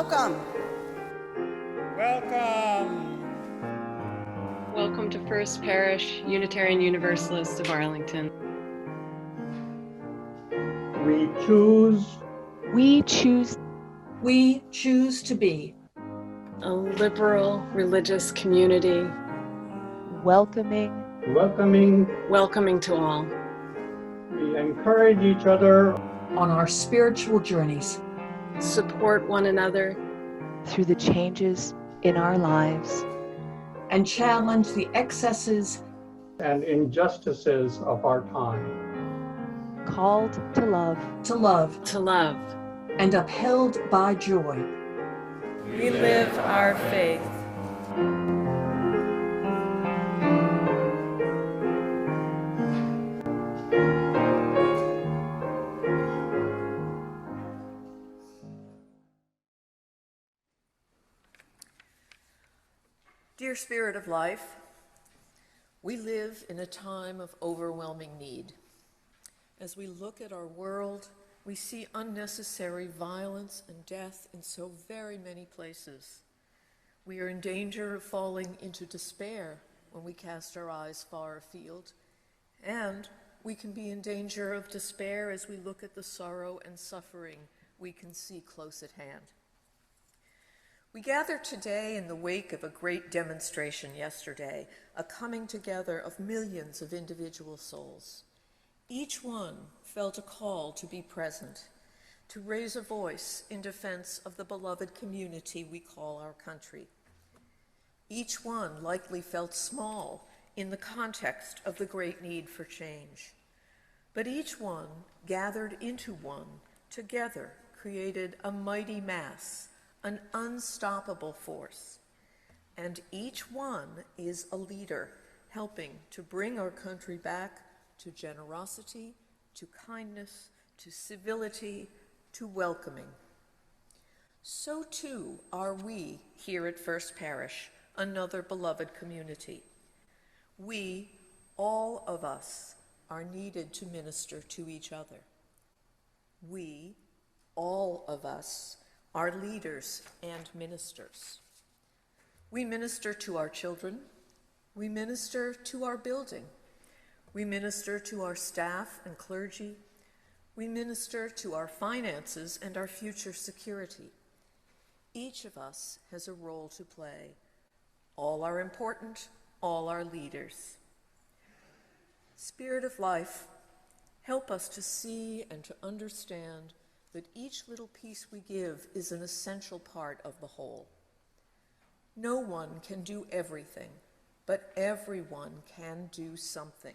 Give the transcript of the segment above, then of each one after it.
Welcome. Welcome. Welcome to First Parish, Unitarian Universalists of Arlington. We choose. We choose. We choose to be a liberal religious community. Welcoming to all. We encourage each other on our spiritual journeys. Support one another through the changes in our lives. And challenge the excesses and injustices of our time. Called to love. And upheld by joy. We live our faith. Dear Spirit of Life, we live in a time of overwhelming need. As we look at our world, we see unnecessary violence and death in so very many places. We are in danger of falling into despair when we cast our eyes far afield, and we can be in danger of despair as we look at the sorrow and suffering we can see close at hand. We gather today in the wake of a great demonstration yesterday, a coming together of millions of individual souls. Each one felt a call to be present, to raise a voice in defense of the beloved community we call our country. Each one likely felt small in the context of the great need for change. But each one, gathered into one, together created a mighty mass, an unstoppable force. And each one is a leader, helping to bring our country back to generosity, to kindness, to civility, to welcoming. So too are we here at First Parish, another beloved community. We, all of us, are needed to minister to each other. We, all of us, are leaders and ministers. We minister to our children. We minister to our building. We minister to our staff and clergy. We minister to our finances and our future security. Each of us has a role to play. All are important, all are leaders. Spirit of Life, help us to see and to understand that each little piece we give is an essential part of the whole. No one can do everything, but everyone can do something.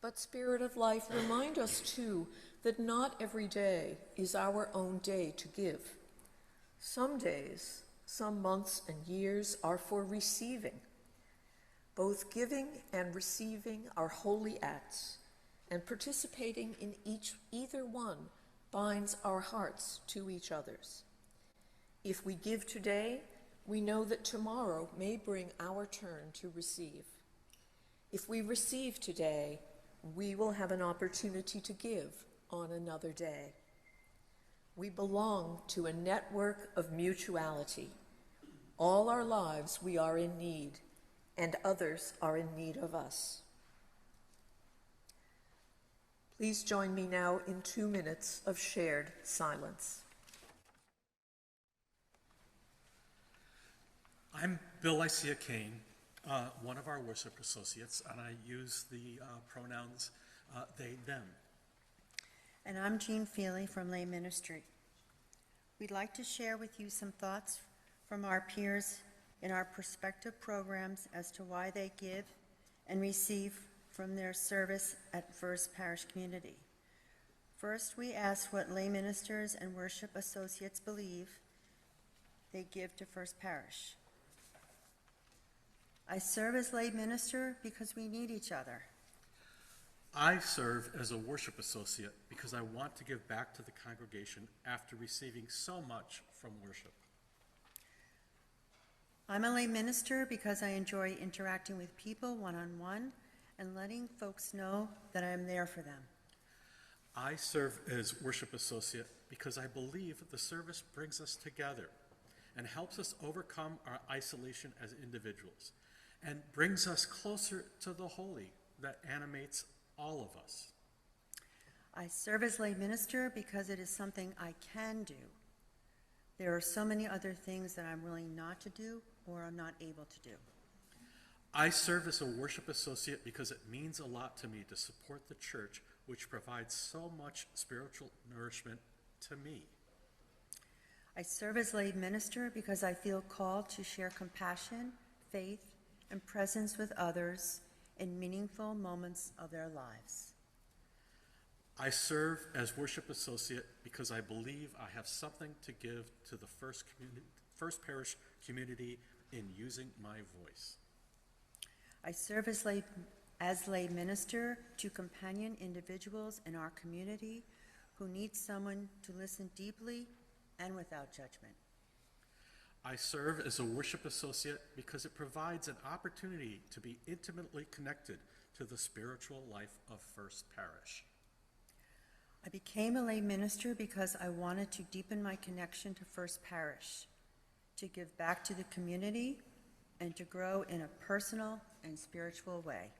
But Spirit of Life, remind us too that not every day is our own day to give. Some days, some months and years are for receiving. Both giving and receiving are holy acts, and participating in either one binds our hearts to each other's. If we give today, we know that tomorrow may bring our turn to receive. If we receive today, we will have an opportunity to give on another day. We belong to a network of mutuality. All our lives we are in need, and others are in need of us. Please join me now in 2 minutes of shared silence. I'm Bill Lycia Kane, one of our worship associates, and I use the pronouns they, them. And I'm Jean Feely from Lay Ministry. We'd like to share with you some thoughts from our peers in our prospective programs as to why they give and receive from their service at First Parish Community. First, we ask what lay ministers and worship associates believe they give to First Parish. I serve as lay minister because we need each other. I serve as a worship associate because I want to give back to the congregation after receiving so much from worship. I'm a lay minister because I enjoy interacting with people one-on-one and letting folks know that I am there for them. I serve as worship associate because I believe the service brings us together and helps us overcome our isolation as individuals and brings us closer to the holy that animates all of us. I serve as lay minister because it is something I can do. There are so many other things that I'm willing not to do or I'm not able to do. I serve as a worship associate because it means a lot to me to support the church, which provides so much spiritual nourishment to me. I serve as lay minister because I feel called to share compassion, faith, and presence with others in meaningful moments of their lives. I serve as worship associate because I believe I have something to give to the First Parish community in using my voice. I serve as lay minister to companion individuals in our community who need someone to listen deeply and without judgment. I serve as a worship associate because it provides an opportunity to be intimately connected to the spiritual life of First Parish. I became a lay minister because I wanted to deepen my connection to First Parish, to give back to the community, and to grow in a personal and spiritual way.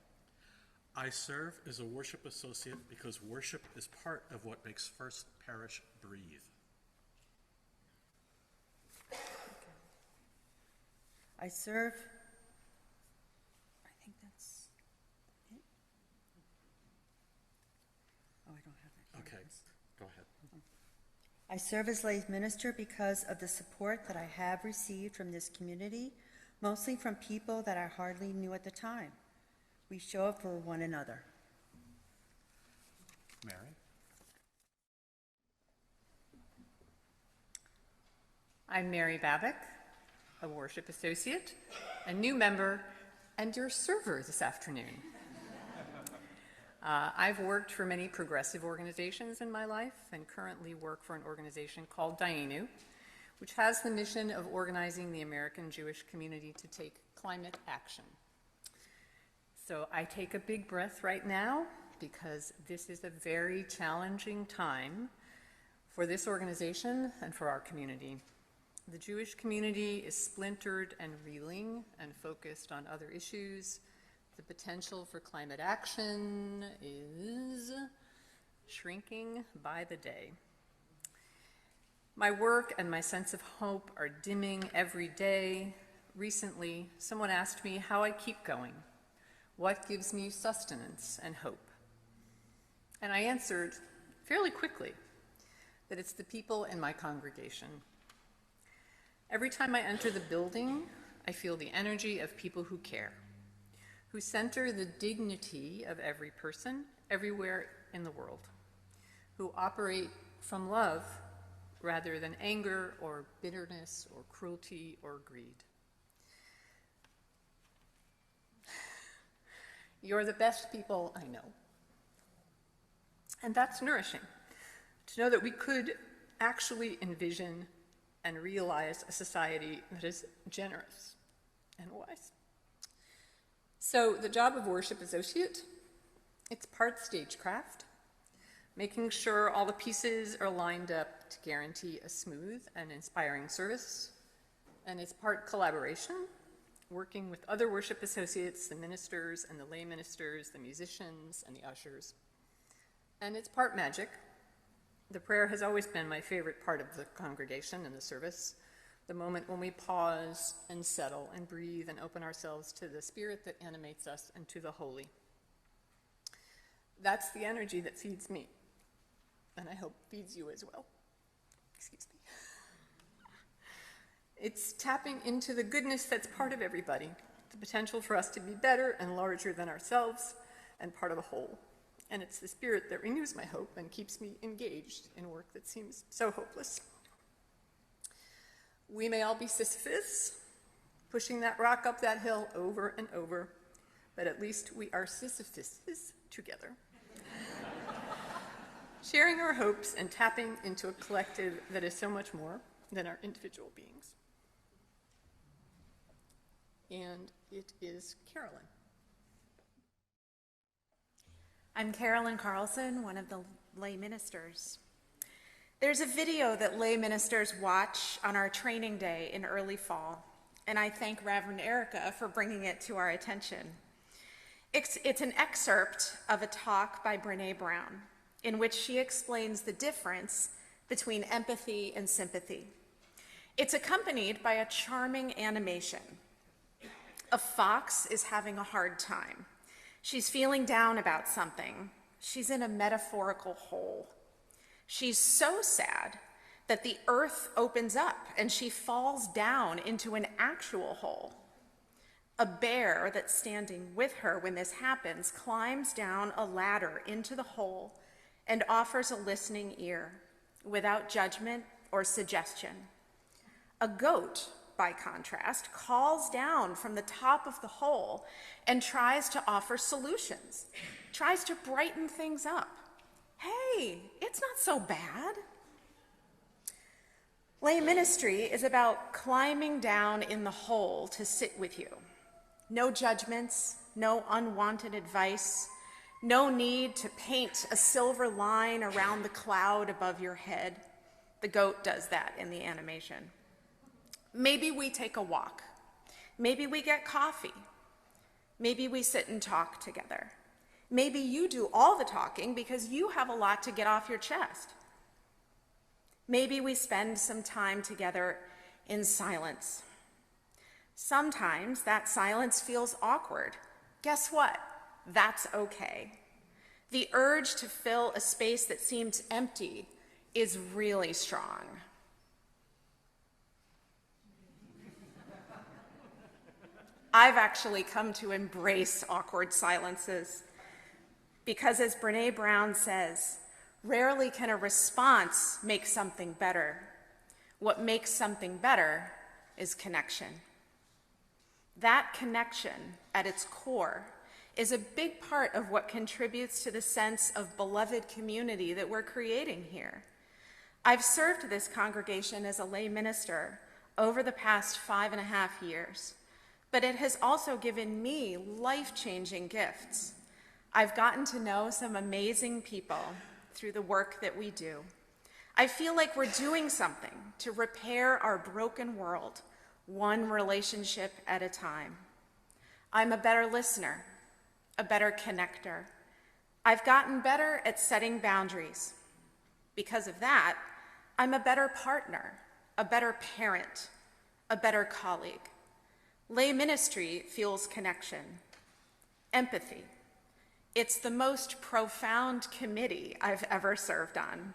I serve as a worship associate because worship is part of what makes First Parish breathe. I serve, I think that's it. Oh, I don't have it. Okay, go ahead. I serve as lay minister because of the support that I have received from this community, mostly from people that I hardly knew at the time. We show up for one another. Mary? I'm Mary Babick, a worship associate, a new member, and your server this afternoon. I've worked for many progressive organizations in my life and currently work for an organization called Dainu, which has the mission of organizing the American Jewish community to take climate action. So I take a big breath right now because this is a very challenging time for this organization and for our community. The Jewish community is splintered and reeling and focused on other issues. The potential for climate action is shrinking by the day. My work and my sense of hope are dimming every day. Recently, someone asked me how I keep going. What gives me sustenance and hope? And I answered fairly quickly that it's the people in my congregation. Every time I enter the building, I feel the energy of people who care, who center the dignity of every person everywhere in the world, who operate from love rather than anger or bitterness or cruelty or greed. You're the best people I know. And that's nourishing, to know that we could actually envision and realize a society that is generous and wise. So the job of worship associate, it's part stagecraft, making sure all the pieces are lined up to guarantee a smooth and inspiring service. And it's part collaboration, working with other worship associates, the ministers and the lay ministers, the musicians and the ushers. And it's part magic. The prayer has always been my favorite part of the congregation and the service, the moment when we pause and settle and breathe and open ourselves to the spirit that animates us and to the holy. That's the energy that feeds me, and I hope feeds you as well. Excuse me. It's tapping into the goodness that's part of everybody, the potential for us to be better and larger than ourselves and part of a whole. And it's the spirit that renews my hope and keeps me engaged in work that seems so hopeless. We may all be Sisyphus, pushing that rock up that hill over and over, but at least we are Sisyphuses together. Sharing our hopes and tapping into a collective that is so much more than our individual beings. And it is Carolyn. I'm Carolyn Carlson, one of the lay ministers. There's a video that lay ministers watch on our training day in early fall, and I thank Reverend Erica for bringing it to our attention. It's an excerpt of a talk by Brene Brown, in which she explains the difference between empathy and sympathy. It's accompanied by a charming animation. A fox is having a hard time. She's feeling down about something. She's in a metaphorical hole. She's so sad that the earth opens up and she falls down into an actual hole. A bear that's standing with her when this happens climbs down a ladder into the hole and offers a listening ear without judgment or suggestion. A goat, by contrast, calls down from the top of the hole and tries to offer solutions, tries to brighten things up. Hey, it's not so bad. Lay ministry is about climbing down in the hole to sit with you. No judgments, no unwanted advice, no need to paint a silver line around the cloud above your head. The goat does that in the animation. Maybe we take a walk. Maybe we get coffee. Maybe we sit and talk together. Maybe you do all the talking because you have a lot to get off your chest. Maybe we spend some time together in silence. Sometimes that silence feels awkward. Guess what? That's okay. The urge to fill a space that seems empty is really strong. I've actually come to embrace awkward silences because, as Brene Brown says, rarely can a response make something better. What makes something better is connection. That connection, at its core, is a big part of what contributes to the sense of beloved community that we're creating here. I've served this congregation as a lay minister over the past 5.5 years, but it has also given me life-changing gifts. I've gotten to know some amazing people through the work that we do. I feel like we're doing something to repair our broken world, one relationship at a time. I'm a better listener, a better connector. I've gotten better at setting boundaries. Because of that, I'm a better partner, a better parent, a better colleague. Lay ministry fuels connection, empathy. It's the most profound committee I've ever served on.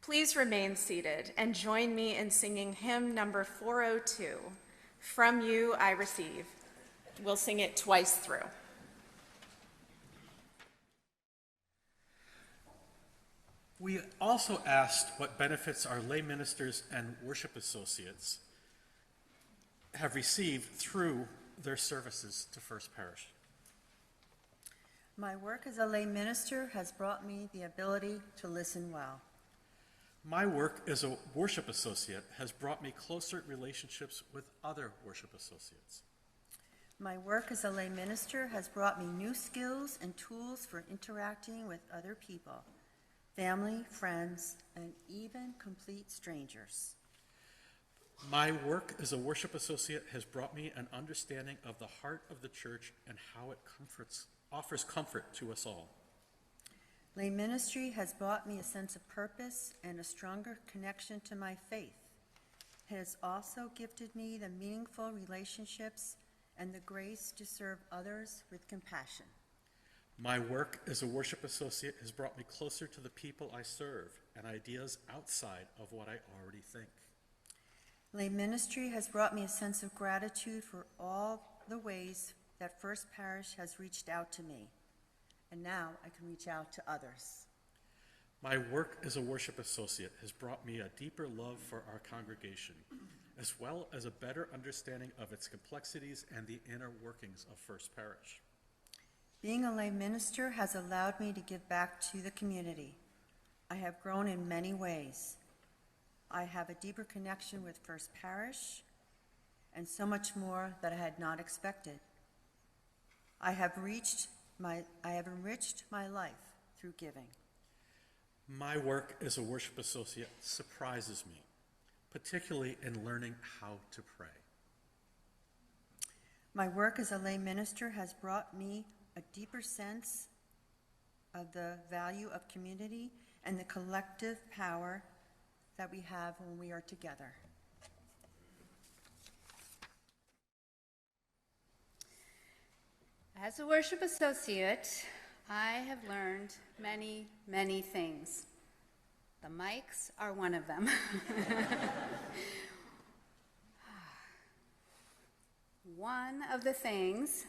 Please remain seated and join me in singing hymn number 402, From You I Receive. We'll sing it twice through. We also asked what benefits our lay ministers and worship associates have received through their services to First Parish. My work as a lay minister has brought me the ability to listen well. My work as a worship associate has brought me closer relationships with other worship associates. My work as a lay minister has brought me new skills and tools for interacting with other people, family, friends, and even complete strangers. My work as a worship associate has brought me an understanding of the heart of the church and how it offers comfort to us all. Lay ministry has brought me a sense of purpose and a stronger connection to my faith. It has also gifted me the meaningful relationships and the grace to serve others with compassion. My work as a worship associate has brought me closer to the people I serve and ideas outside of what I already think. Lay ministry has brought me a sense of gratitude for all the ways that First Parish has reached out to me, and now I can reach out to others. My work as a worship associate has brought me a deeper love for our congregation, as well as a better understanding of its complexities and the inner workings of First Parish. Being a lay minister has allowed me to give back to the community. I have grown in many ways. I have a deeper connection with First Parish and so much more that I had not expected. I have enriched my life through giving. My work as a worship associate surprises me, particularly in learning how to pray. My work as a lay minister has brought me a deeper sense of the value of community and the collective power that we have when we are together. As a worship associate, I have learned many, many things. The mics are one of them. One of the things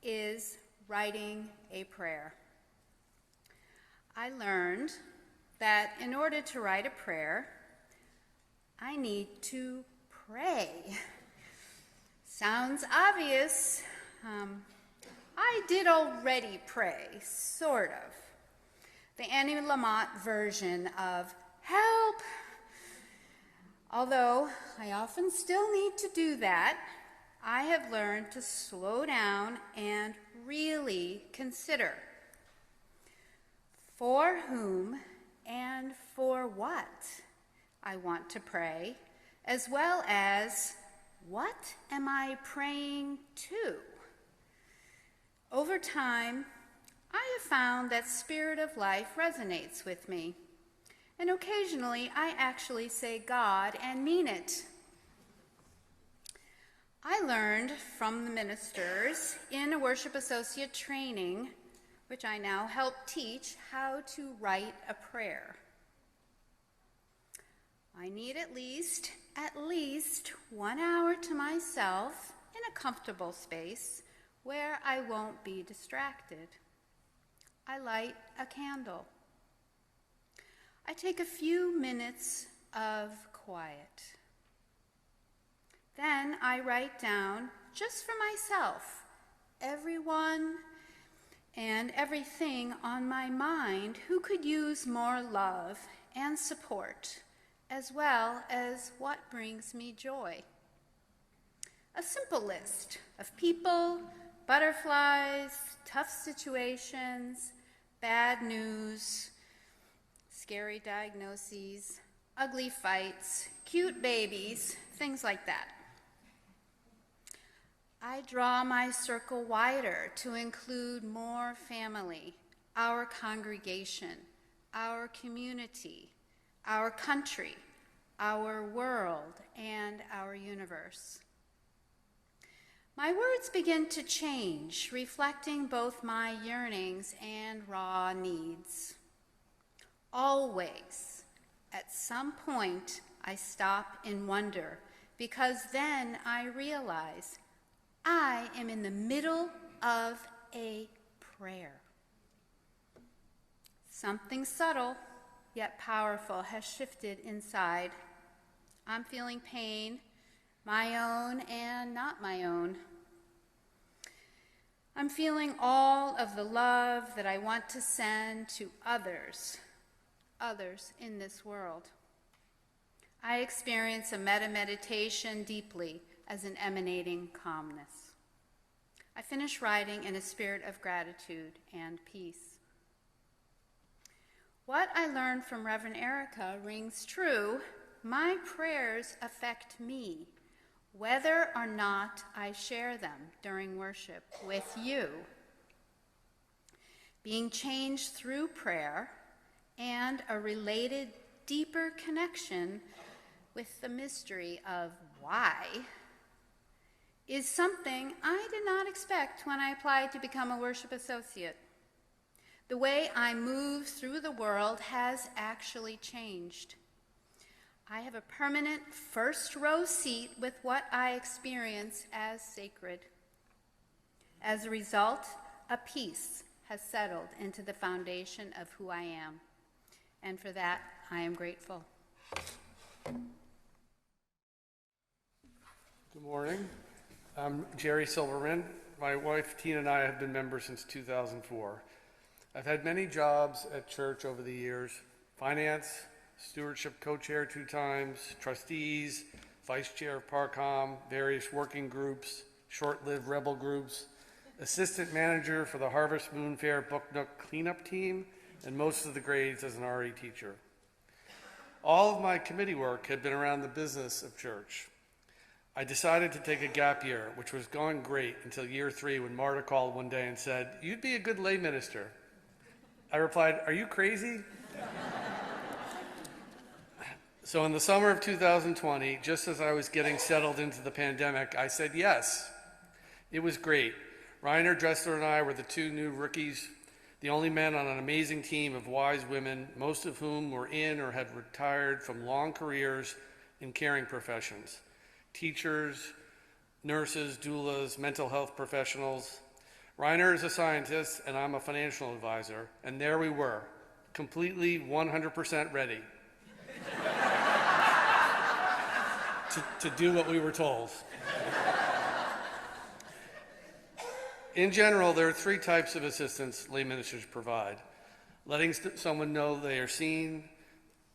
is writing a prayer. I learned that in order to write a prayer, I need to pray. Sounds obvious. I did already pray, sort of. The Annie Lamott version of help. Although I often still need to do that, I have learned to slow down and really consider for whom and for what I want to pray, as well as what am I praying to? Over time, I have found that Spirit of Life resonates with me, and occasionally I actually say God and mean it. I learned from the ministers in a worship associate training, which I now help teach, how to write a prayer. I need at least 1 hour to myself in a comfortable space where I won't be distracted. I light a candle. I take a few minutes of quiet. Then I write down, just for myself, everyone and everything on my mind who could use more love and support, as well as what brings me joy. A simple list of people, butterflies, tough situations, bad news, scary diagnoses, ugly fights, cute babies, things like that. I draw my circle wider to include more family, our congregation, our community, our country, our world, and our universe. My words begin to change, reflecting both my yearnings and raw needs. Always, at some point, I stop and wonder, because then I realize I am in the middle of a prayer. Something subtle yet powerful has shifted inside. I'm feeling pain, my own and not my own. I'm feeling all of the love that I want to send to others in this world. I experience a meta-meditation deeply as an emanating calmness. I finish writing in a spirit of gratitude and peace. What I learned from Reverend Erica rings true. My prayers affect me, whether or not I share them during worship with you. Being changed through prayer and a related, deeper connection with the mystery of why is something I did not expect when I applied to become a worship associate. The way I move through the world has actually changed. I have a permanent first row seat with what I experience as sacred. As a result, a peace has settled into the foundation of who I am, and for that, I am grateful. Good morning. I'm Jerry Silverman. My wife Tina and I have been members since 2004. I've had many jobs at church over the years: finance, stewardship co-chair 2 times, trustees, vice chair of Parcom, various working groups, short-lived rebel groups, assistant manager for the Harvest Moon Fair Book Nook cleanup team, and most of the grades as an RE teacher. All of my committee work had been around the business of church. I decided to take a gap year, which was going great until year 3 when Modica called one day and said, "You'd be a good lay minister." I replied, "Are you crazy?" So in the summer of 2020, just as I was getting settled into the pandemic, I said yes. It was great. Reiner, Dressler, and I were the 2 new rookies, the only men on an amazing team of wise women, most of whom were in or had retired from long careers in caring professions. Teachers, nurses, doulas, mental health professionals. Reiner is a scientist, and I'm a financial advisor, and there we were, completely 100% ready to do what we were told. In general, there are 3 types of assistance lay ministers provide: letting someone know they are seen,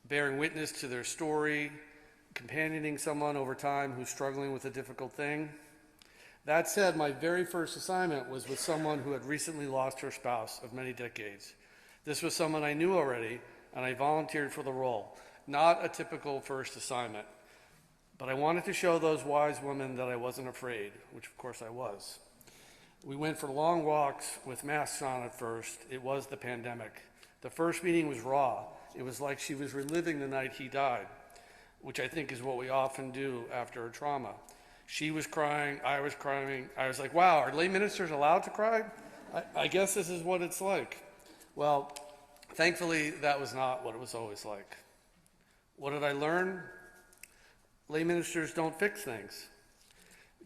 bearing witness to their story, companioning someone over time who's struggling with a difficult thing. That said, my very first assignment was with someone who had recently lost her spouse of many decades. This was someone I knew already, and I volunteered for the role. Not a typical first assignment, but I wanted to show those wise women that I wasn't afraid, which of course I was. We went for long walks with masks on at first. It was the pandemic. The first meeting was raw. It was like she was reliving the night he died, which I think is what we often do after a trauma. She was crying, I was crying. I was like, wow, are lay ministers allowed to cry? I guess this is what it's like. Well, thankfully, that was not what it was always like. What did I learn? Lay ministers don't fix things.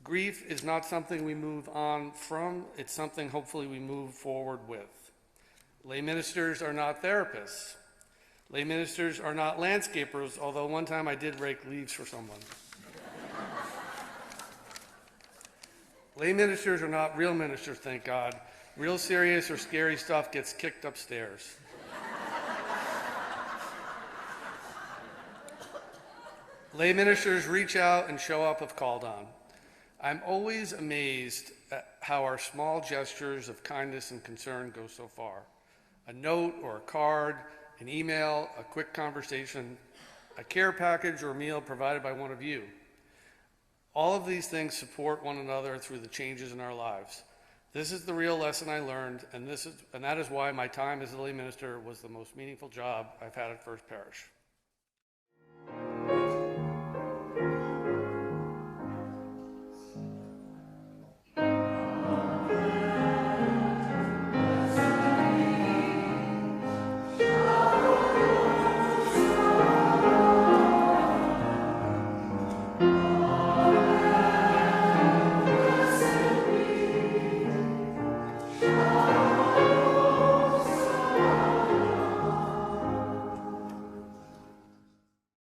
Grief is not something we move on from, it's something hopefully we move forward with. Lay ministers are not therapists. Lay ministers are not landscapers, although one time I did rake leaves for someone. Lay ministers are not real ministers, thank God. Real serious or scary stuff gets kicked upstairs. Lay ministers reach out and show up if called on. I'm always amazed at how our small gestures of kindness and concern go so far. A note or a card, an email, a quick conversation, a care package or meal provided by one of you. All of these things support one another through the changes in our lives. This is the real lesson I learned, and that is why my time as a lay minister was the most meaningful job I've had at First Parish.